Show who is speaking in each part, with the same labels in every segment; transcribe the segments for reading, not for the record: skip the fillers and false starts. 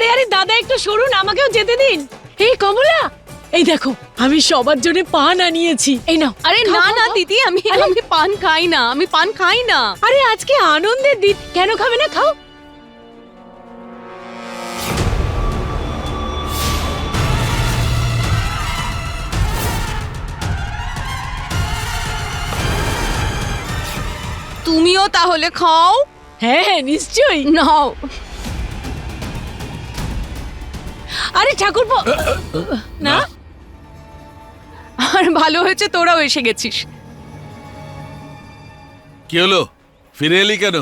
Speaker 1: আরে আরে দাদা একটু সরুন, আমাকেও যেতে দিন। এই কমলা, এই দেখো আমি সবার জন্য পান আনিয়েছি, এই নাও।
Speaker 2: আরে
Speaker 1: খাও,
Speaker 2: না
Speaker 1: খাও,
Speaker 2: না
Speaker 1: খাও।
Speaker 2: দিদি, আমি
Speaker 1: আরে,
Speaker 2: আমি পান খাই না, আমি পান খাই না।
Speaker 1: আরে আজকে আনন্দের দিন, কেন খাবে না, খাও।
Speaker 2: তুমিও তাহলে খাও।
Speaker 1: হ্যাঁ হ্যাঁ নিশ্চয়ই।
Speaker 2: নাও।
Speaker 1: আরে ঠাকুরপো, না
Speaker 2: আর ভালো হয়েছে তোরাও এসে গেছিস।
Speaker 3: কি হলো, ফিরে এলি কেন?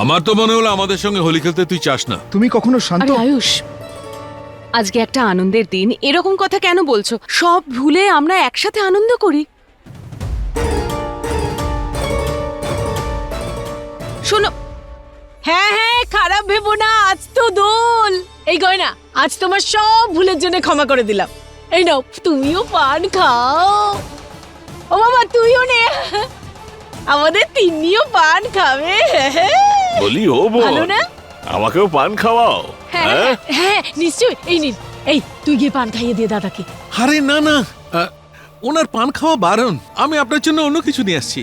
Speaker 3: আমার তো মনে হলো আমাদের সঙ্গে হোলি খেলতে তুই চাস না।
Speaker 4: তুমি কখনো শান্ত?
Speaker 2: আরে আয়ুষ, আজকে একটা আনন্দের দিন, এরকম কথা কেন বলছো? সব ভুলে আমরা একসাথে আনন্দ করি। শোনো,
Speaker 1: হ্যাঁ হ্যাঁ খারাপ ভেবো না, আজ তো দোল। এই গয়না, আজ তোমার সব ভুলের জন্য ক্ষমা করে দিলাম। এই নাও, তুমিও পান খাও। ও বাবা তুইও নে, আমাদের তিন্নিও পান খাবে।
Speaker 5: বলি ও বোন,
Speaker 1: ভালো না?
Speaker 5: আমাকেও পান খাওয়াও।
Speaker 1: হ্যাঁ
Speaker 5: হ্যাঁ?
Speaker 1: হ্যাঁ নিশ্চয়ই, এই নিন। এই তুই গিয়ে পান খাইয়ে দিয়ে দাদাকে।
Speaker 3: আরে না না, ওনার পান খাওয়া বারণ। আমি আপনার জন্য অন্য কিছু নিয়ে আসছি।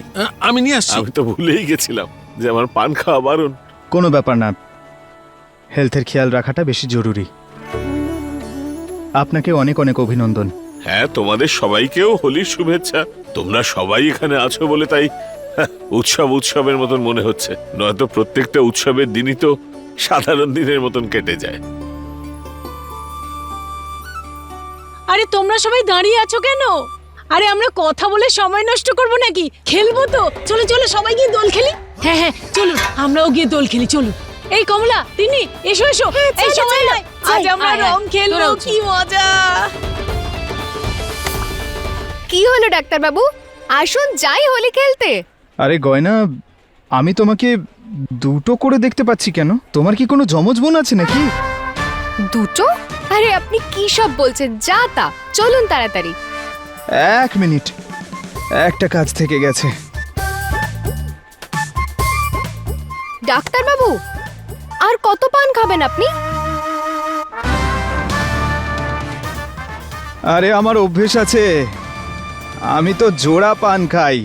Speaker 3: আমি নিয়ে আসছি।
Speaker 5: আমি তো ভুলেই গেছিলাম যে আমার পান খাওয়া বারণ।
Speaker 4: কোনো ব্যাপার না, হেলথের খেয়াল রাখাটা বেশি জরুরি। আপনাকে অনেক অনেক অভিনন্দন।
Speaker 5: হ্যাঁ, তোমাদের সবাইকেও হোলির শুভেচ্ছা। তোমরা সবাই এখানে আছো বলে তাই উৎসবের মতন মনে হচ্ছে, নয়তো প্রত্যেকটা উৎসবের দিনই তো সাধারণ দিনের মতন কেটে যায়।
Speaker 1: আরে তোমরা সবাই দাঁড়িয়ে আছো কেন? আরে আমরা কথা বলে সময় নষ্ট করব নাকি? খেলবো তো, চলো চলো সবাই গিয়ে দোল খেলি। হ্যাঁ হ্যাঁ চলুন, আমরাও গিয়ে দোল খেলি, চলুন। এই কমলা, তিনি এসো এসো, এই সময় নয়, আজ আমরা রং খেলবো, কি মজা।
Speaker 6: কি হলো ডাক্তার বাবু, আসুন যাই হোলি খেলতে।
Speaker 4: আরে গয়না, আমি তোমাকে দুটো করে দেখতে পাচ্ছি কেন? তোমার কি কোনো যমজ বোন আছে নাকি?
Speaker 6: দুটো? আরে আপনি কি সব বলছেন, যা তা। চলুন তাড়াতাড়ি।
Speaker 4: 1 মিনিট, একটা কাজ থেকে গেছে।
Speaker 6: ডাক্তার বাবু, আর কত পান খাবেন আপনি?
Speaker 4: আরে আমার অভ্যেস আছে, আমি তো জোড়া পান খাই।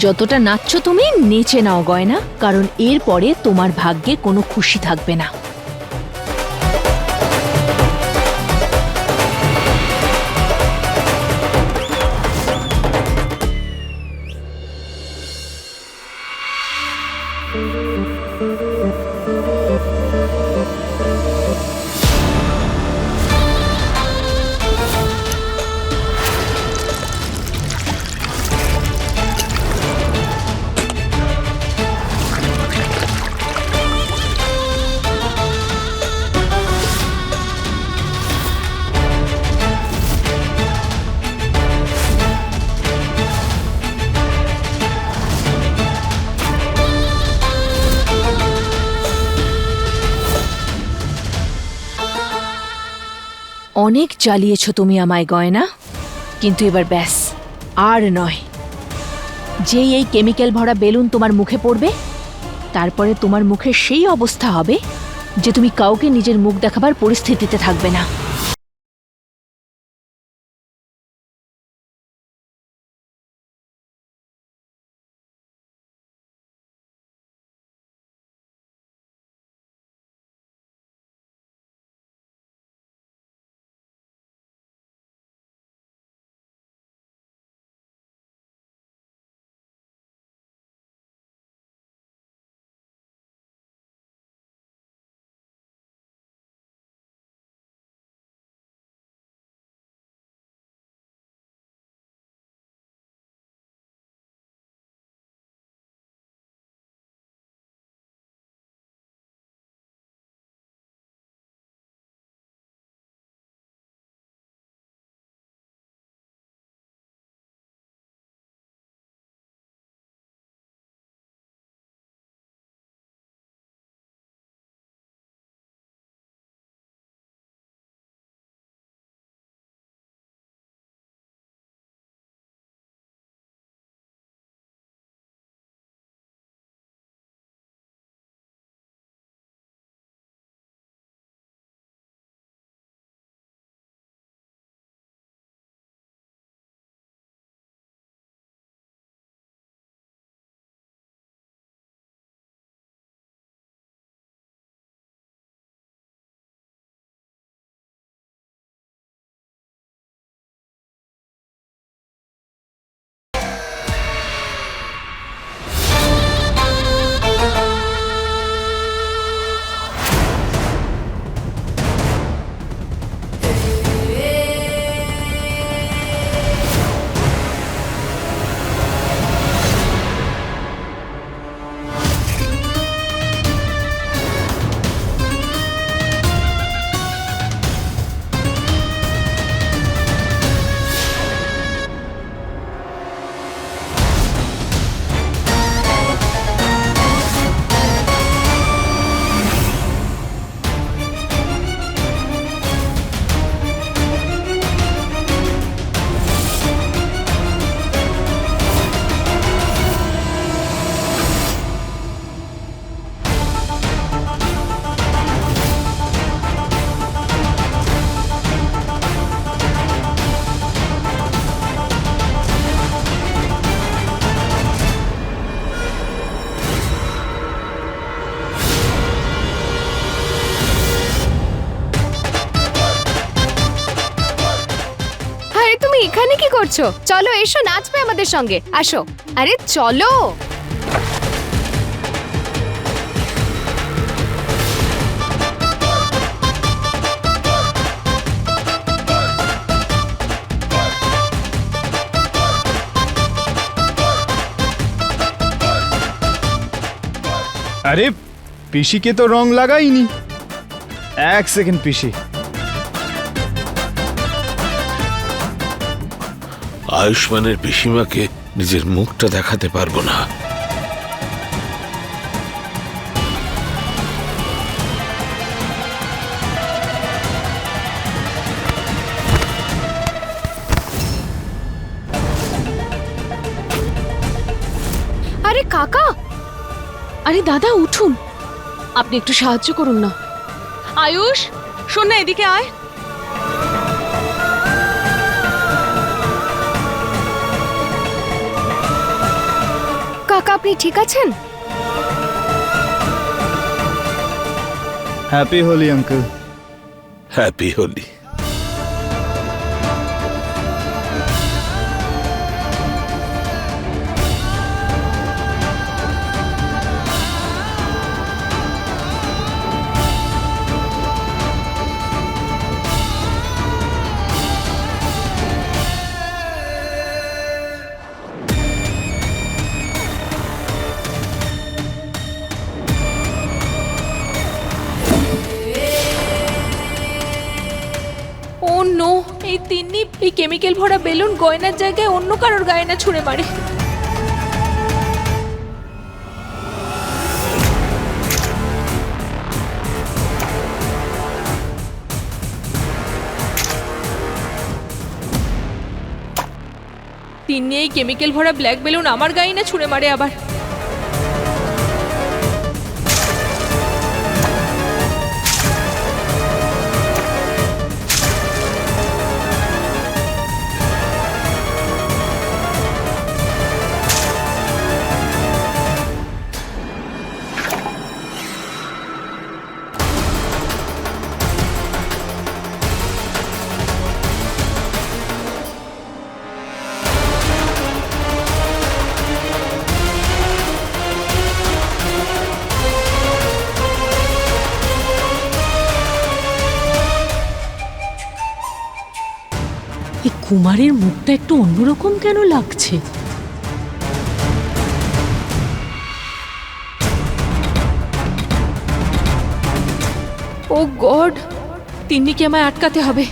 Speaker 7: যতটা নাচছো তুমি নেচে নাও গয়না, কারণ এর পরে তোমার ভাগ্যে কোনো খুশি থাকবে না। অনেক জ্বালিয়েছ তুমি আমায় গয়না, কিন্তু এবার ব্যাস, আর নয়। যেই এই কেমিক্যাল ভরা বেলুন তোমার মুখে পড়বে, তারপরে তোমার মুখের সেই অবস্থা হবে যে তুমি কাউকে নিজের মুখ দেখাবার পরিস্থিতিতে থাকবে না।
Speaker 6: তুমি এখানে কি করছো? চলো এসো, নাচবে আমাদের সঙ্গে, আসো। আরে চলো।
Speaker 4: আরে পিসিকে তো রং লাগাইনি। এক সেকেন্ড পিসি।
Speaker 5: আয়ুষ্মানের পিসিমাকে নিজের মুখটা দেখাতে পারবো না।
Speaker 6: আরে কাকা,
Speaker 2: আরে দাদা উঠুন, আপনি একটু সাহায্য করুন না। আয়ুষ, শোন না, এদিকে আয়।
Speaker 6: কাকা আপনি ঠিক আছেন?
Speaker 4: Happy Holi uncle.
Speaker 5: Happy Holi.
Speaker 2: Oh no, এই তিন্নি এই কেমিক্যাল ভরা বেলুন গয়নার জায়গায় অন্য কারোর গায়ে না ছুঁড়ে মারে। তিন্নি এই কেমিক্যাল ভরা ব্ল্যাক বেলুন আমার গায়ে না ছুঁড়ে মারে আবার।
Speaker 1: এই কুমারের মুখটা একটু অন্যরকম কেন লাগছে?
Speaker 2: ও গড, তিন্নিকে আমায় আটকাতে হবে।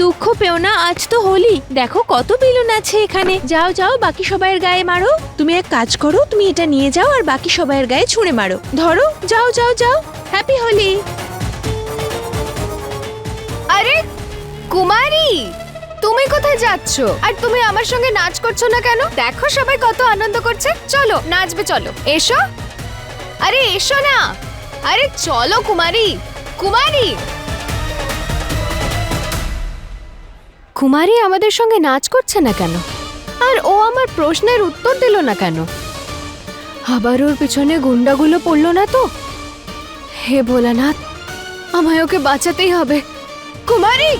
Speaker 7: দুঃখ পেও না, আজ তো হোলি। দেখো কত বেলুন আছে এখানে। যাও যাও, বাকি সবাইয়ের গায়ে মারো। তুমি এক কাজ করো, তুমি এটা নিয়ে যাও আর বাকি সবাইয়ের গায়ে ছুঁড়ে মারো। ধরো, যাও যাও যাও। হ্যাপি হোলি।
Speaker 6: আরে কুমারী, তুমি কোথায় যাচ্ছ? আর তুমি আমার সঙ্গে নাচ করছো না কেন? দেখো সবাই কত আনন্দ করছে। চলো নাচবে, চলো এসো। আরে এসো না, আরে চলো কুমারী। কুমারী, কুমারী আমাদের সঙ্গে নাচ করছে না কেন? আর ও আমার প্রশ্নের উত্তর দিল না কেন? আবার ওর পিছনে গুন্ডাগুলো পড়লো না তো? হে ভোলানাথ, আমায় ওকে বাঁচাতেই হবে। কুমারী,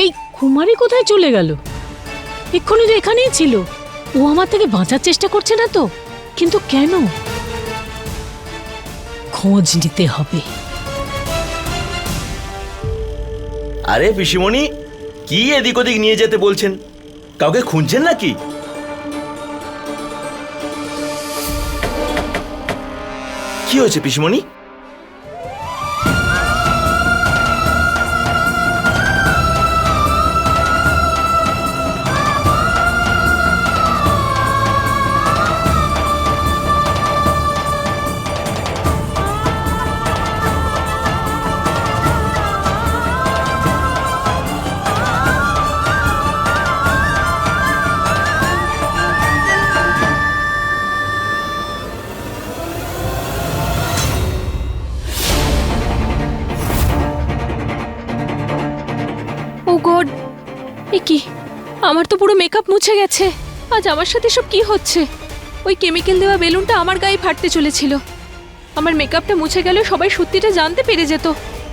Speaker 1: এই কুমারী কোথায় চলে গেল? এক্ষুনি তো এখানেই ছিল। ও আমার থেকে বাঁচার চেষ্টা করছে না তো? কিন্তু কেন? খোঁজ নিতে হবে।
Speaker 8: আরে পিসিমণি, কি এদিক ওদিক নিয়ে যেতে বলছেন? কাউকে খুঁজছেন নাকি? কি হয়েছে পিসিমণি?
Speaker 2: ও গড, এ কি? আমার তো পুরো মেকআপ মুছে গেছে। আজ আমার সাথে সব কি হচ্ছে? ওই কেমিক্যাল দেওয়া বেলুনটা আমার গায়ে ফাটতে চলেছিল। আমার মেকআপটা মুছে গেলে সবাই সত্যিটা জানতে পেরে যেত।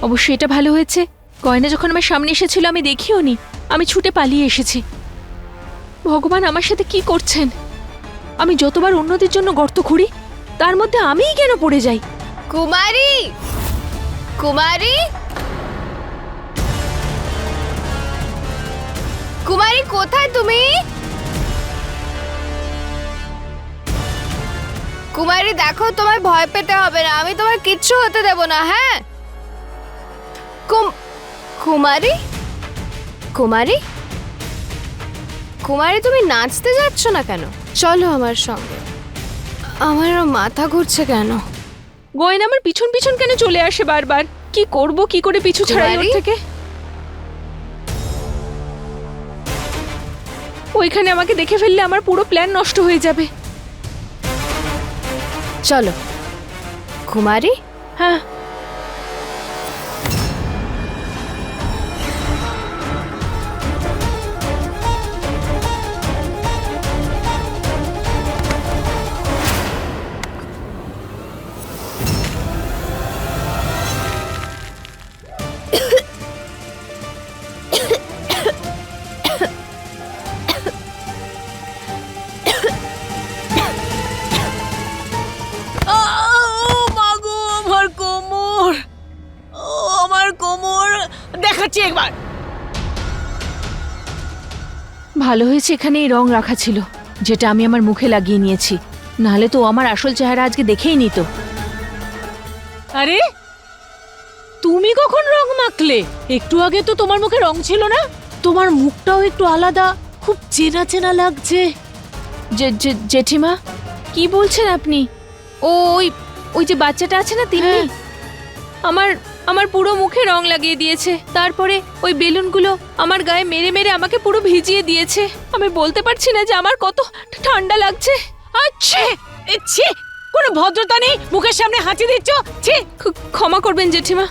Speaker 2: অবশ্যই এটা ভালো হয়েছে, গয়না যখন আমার সামনে এসেছিল আমি দেখিও নি, আমি ছুটে পালিয়ে এসেছি। ভগবান আমার সাথে কি করছেন? আমি যতবার অন্যদের জন্য গর্ত খুঁড়ি, তার মধ্যে আমিই কেন পড়ে যাই?
Speaker 6: কুমারী, কুমারী, কুমারী কোথায় তুমি? কুমারী দেখো, তোমায় ভয় পেতে হবে না, আমি তোমার কিচ্ছু হতে দেব না। হ্যাঁ কুমারী, কুমারী, কুমারী তুমি নাচতে যাচ্ছ না কেন? চলো আমার সঙ্গে। আমারও মাথা ঘুরছে কেন?
Speaker 2: গয়না আমার পিছন পিছন কেন চলে আসে বারবার? কি করব, কি করে পিছু ছাড়াই ওর
Speaker 6: কুমারী?
Speaker 2: থেকে? ওইখানে আমাকে দেখে ফেললে আমার পুরো প্ল্যান নষ্ট হয়ে যাবে।
Speaker 6: চলো কুমারী।
Speaker 2: হ্যাঁ,
Speaker 1: দেখাচ্ছি একবার।
Speaker 7: ভালো হয়েছে এখানে এই রং রাখা ছিল, যেটা আমি আমার মুখে লাগিয়ে নিয়েছি, নাহলে তো ও আমার আসল চেহারা আজকে দেখেই নিত।
Speaker 1: আরে তুমি কখন রং মাখলে? একটু আগে তো তোমার মুখে রং ছিল না। তোমার মুখটাও একটু আলাদা, খুব চেনা চেনা লাগছে।
Speaker 7: জেঠিমা, কি বলছেন আপনি?
Speaker 2: ওই ওই যে বাচ্চাটা আছে না তিনি, আমার পুরো মুখে রং লাগিয়ে দিয়েছে। তারপরে ওই বেলুনগুলো আমার গায়ে মেরে মেরে আমাকে পুরো ভিজিয়ে দিয়েছে। আমি বলতে পারছি না যে আমার কত ঠান্ডা লাগছে।
Speaker 1: আচ্ছা ছি, কোনো ভদ্রতা নেই, মুখের সামনে হাঁচি দিচ্ছ। ছি,
Speaker 2: ক্ষমা করবেন জেঠিমা,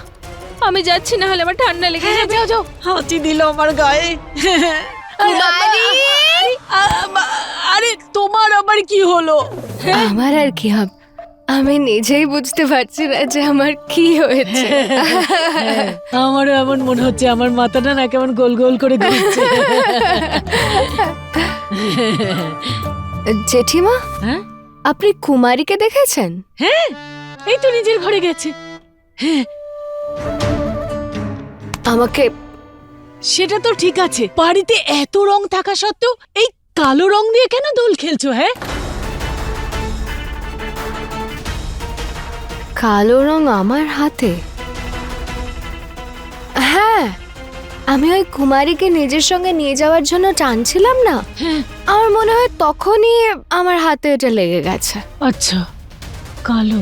Speaker 2: আমি যাচ্ছি, না হলে আমার ঠান্ডা লেগে
Speaker 1: হ্যাঁ
Speaker 2: যাবে।
Speaker 1: যাও যাও, হাঁচি দিল আমার গায়ে।
Speaker 6: কুমারী!
Speaker 1: আরে তোমার আবার কি হলো?
Speaker 6: আমার আর কি হবে, আমি নিজেই বুঝতে পারছি না যে আমার কি হয়েছে।
Speaker 1: আমারও এমন মনে হচ্ছে, আমার মাথাটা না কেমন গোল গোল করে ঘুরছে।
Speaker 6: জেঠিমা,
Speaker 1: হ্যাঁ
Speaker 6: আপনি কুমারীকে দেখেছেন?
Speaker 1: হ্যাঁ, এই তো নিজের ঘরে গেছে। হ্যাঁ,
Speaker 6: আমাকে
Speaker 1: সেটা তো ঠিক আছে, বাড়িতে এত রং থাকা সত্ত্বেও এই কালো রং দিয়ে কেন দোল খেলছো? হ্যাঁ,
Speaker 6: কালো রং আমার হাতে? হ্যাঁ, আমি ওই কুমারীকে নিজের সঙ্গে নিয়ে যাওয়ার জন্য টানছিলাম না, আমার মনে হয় তখনই আমার হাতে এটা লেগে গেছে।
Speaker 1: আচ্ছা, কালো।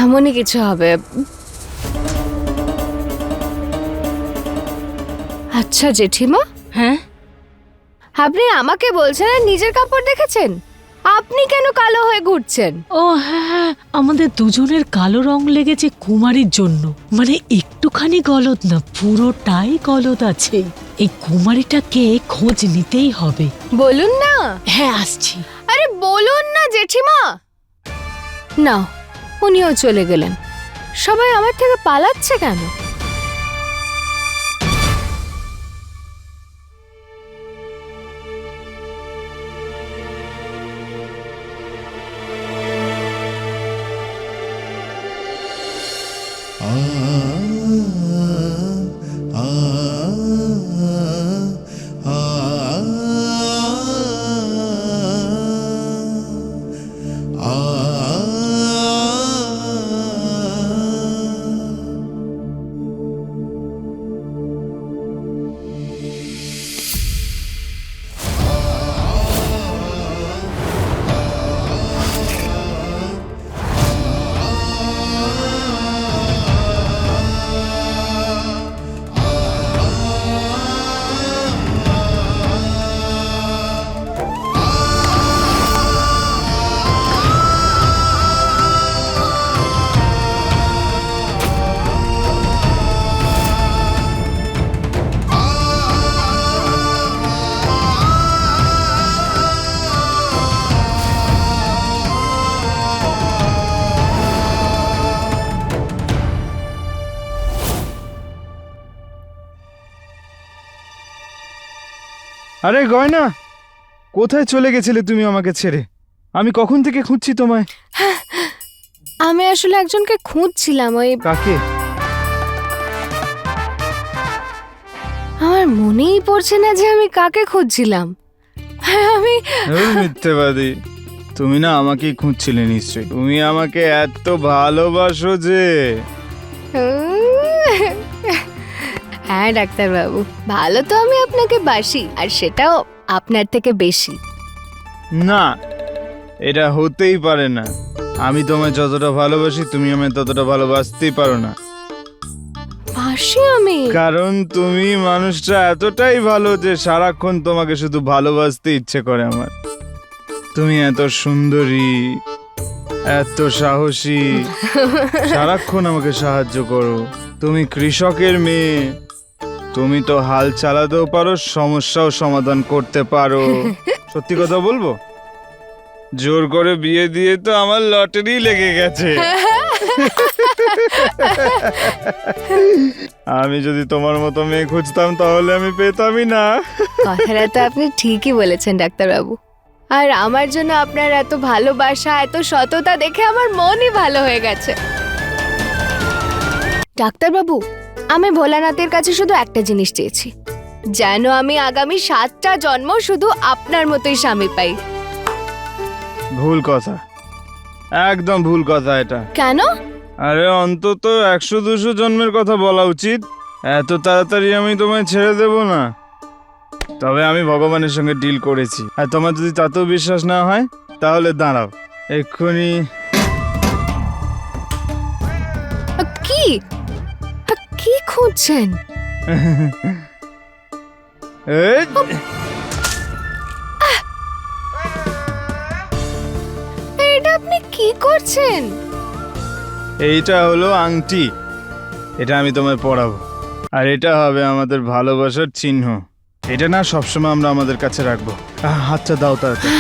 Speaker 6: এমনই কিছু হবে। আচ্ছা জেঠিমা,
Speaker 1: হ্যাঁ,
Speaker 6: আপনি আমাকে বলছেন আর নিজের কাপড় দেখেছেন? আপনি কেন কালো হয়ে ঘুরছেন?
Speaker 1: ও হ্যাঁ হ্যাঁ, আমাদের দুজনের কালো রং লেগেছে কুমারীর জন্য। মানে একটুখানি গলদ না, পুরোটাই গলদ আছে। এই কুমারীটাকে খোঁজ নিতেই হবে।
Speaker 6: বলুন না।
Speaker 1: হ্যাঁ, আসছি।
Speaker 6: আরে বলুন না জেঠিমা। না, উনিও চলে গেলেন। সবাই আমার থেকে পালাচ্ছে কেন?
Speaker 4: আরে গয়না, কোথায় চলে গেছিলে তুমি আমাকে ছেড়ে? আমি কখন থেকে খুঁজছি তোমায়।
Speaker 6: আমি আসলে একজনকে খুঁজছিলাম। ওই
Speaker 4: কাকে?
Speaker 6: আমার মনেই পড়ছে না যে আমি কাকে খুঁজছিলাম। আমি
Speaker 4: মিথ্যেবাদী, তুমি না আমাকেই খুঁজছিলে নিশ্চয়ই। তুমি আমাকে এত ভালোবাসো যে।
Speaker 6: হ্যাঁ ডাক্তারবাবু, ভালো তো আমি আপনাকে বাসি, আর সেটাও আপনার থেকে বেশি।
Speaker 4: না, এটা হতেই পারে না। আমি তোমায় যতটা ভালোবাসি তুমি আমায় ততটা ভালোবাসতেই পারো না।
Speaker 6: বাসি আমি?
Speaker 4: কারণ তুমি মানুষটা এতটাই ভালো যে সারাক্ষণ তোমাকে শুধু ভালোবাসতে ইচ্ছে করে আমার। তুমি এত সুন্দরী, এত সাহসী, সারাক্ষণ আমাকে সাহায্য করো। তুমি কৃষকের মেয়ে, তুমি তো হাল চালাতেও পারো, সমস্যাও সমাধান করতে পারো। সত্যি কথা বলবো, জোর করে বিয়ে দিয়ে তো আমার লটারি লেগে গেছে। আমি যদি তোমার মতো মেয়ে খুঁজতাম তাহলে আমি পেতামই না।
Speaker 6: কথাটা তো আপনি ঠিকই বলেছেন ডাক্তারবাবু। আর আমার জন্য আপনার এত ভালোবাসা, এত সততা দেখে আমার মনই ভালো হয়ে গেছে। ডাক্তারবাবু, আমি ভোলানাথের কাছে শুধু একটা জিনিস চেয়েছি, যেন আমি আগামী 7টা জন্ম শুধু আপনার মতোই স্বামী পাই।
Speaker 4: ভুল কথা, একদম ভুল কথা এটা।
Speaker 6: কেন?
Speaker 4: আরে অন্তত 100-200 জন্মের কথা বলা উচিত। এত তাড়াতাড়ি আমি তোমায় ছেড়ে দেব না। তবে আমি ভগবানের সঙ্গে ডিল করেছি, আর তোমার যদি তাতেও বিশ্বাস না হয় তাহলে দাঁড়াও, এক্ষুনি।
Speaker 6: কি কি খুঁজছেন?
Speaker 4: এই,
Speaker 6: এটা আপনি কি করছেন?
Speaker 4: এইটা হলো আংটি, এটা আমি তোমায় পরাবো, আর এটা হবে আমাদের ভালোবাসার চিহ্ন। এটা না সবসময় আমরা আমাদের কাছে রাখবো। হাতটা দাও তাড়াতাড়ি।